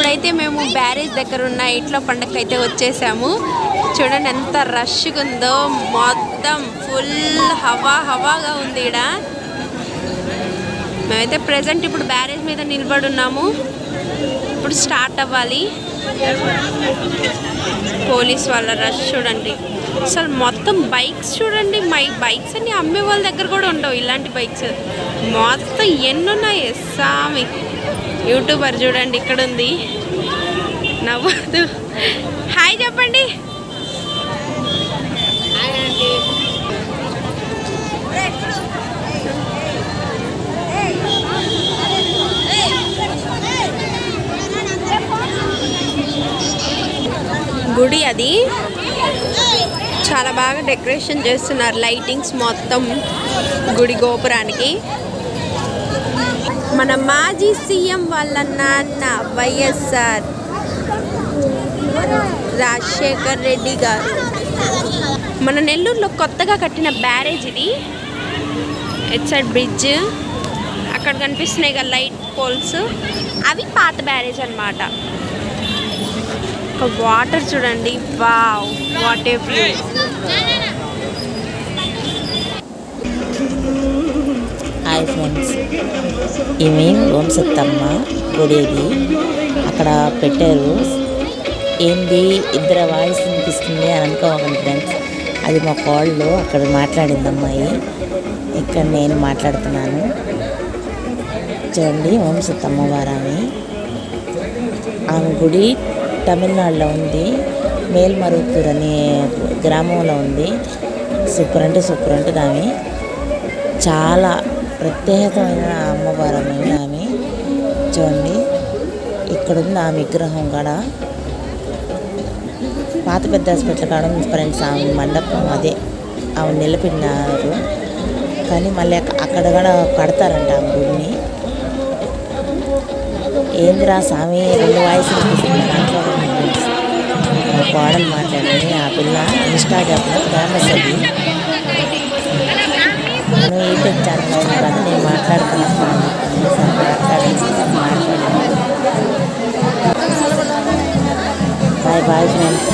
ఇప్పుడైతే మేము బ్యారేజ్ దగ్గర ఉన్న ఇట్ల పండగకి అయితే వచ్చేసాము. చూడండి ఎంత రష్గా ఉందో, మొత్తం ఫుల్ హవాగా ఉంది ఇక్కడ. మేమైతే ప్రెజెంట్ ఇప్పుడు బ్యారేజ్ మీద నిలబడి ఉన్నాము. ఇప్పుడు స్టార్ట్ అవ్వాలి. పోలీస్ వాళ్ళ రష్ చూడండి. అసలు మొత్తం బైక్స్ చూడండి. బైక్స్ అన్ని అమ్మే వాళ్ళ దగ్గర కూడా ఉండవు ఇలాంటి బైక్స్. మొత్తం ఎన్నున్నాయి సామి. యూట్యూబర్ చూడండి ఇక్కడ ఉంది, నవ్వదు. హాయ్ చెప్పండి. గుడి అది చాలా బాగా డెకరేషన్ చేస్తున్నారు, లైటింగ్స్ మొత్తం గుడి గోపురానికి. మన మాజీ సీఎం వాళ్ళ నాన్న వైఎస్ఆర్ రాజశేఖర్ రెడ్డి గారు. మన నెల్లూరులో కొత్తగా కట్టిన బ్యారేజ్ ఇది. ఇట్ సైడ్ బ్రిడ్జ్ అక్కడ కనిపిస్తున్నాయి కదా లైట్ పోల్స్, అవి పాత బ్యారేజ్ అన్నమాట. వాటర్ చూడండి, wow what a view. Hi friends, ఇవి ఓం సత్తమ్మ గుడిది అక్కడ పెట్టారు. ఏంది ఇద్దరు వాయిస్ వినిపిస్తుంది అని అనుకోవాలి ఫ్రెండ్స్. అది మా కాల్లో అక్కడ మాట్లాడింది అమ్మాయి, ఇక్కడ నేను మాట్లాడుతున్నాను. చూడండి ఓం సత్తమ్మ వారు ఆమె గుడి తమిళనాడులో ఉంది. మేల్మరుత్తూర్ అనే గ్రామంలో ఉంది. సూపర్ అంటే ఆమె చాలా ప్రత్యేకమైన అమ్మవారు ఆమె. చూడండి ఇక్కడ ఉంది ఆమె విగ్రహం కూడా. పాత పెద్ద హాస్పిటల్ కాడ ఫ్రెండ్స్ ఆమె మండపం అదే ఆమె నిలబడినారు. కానీ మళ్ళీ అక్కడ కూడా కడతారంట ఆమె గుడిని. ఏంద్రా స్వామి రెండు వాయిస్ కోడలు మాట్లాడింది. ఆ పిల్ల ఇన్స్టాగ్రామ్లో ఫేమస్. అది నేను యూట్యూబ్ ఛానల్ కదా నేను మాట్లాడుతున్నాను. Bye friends.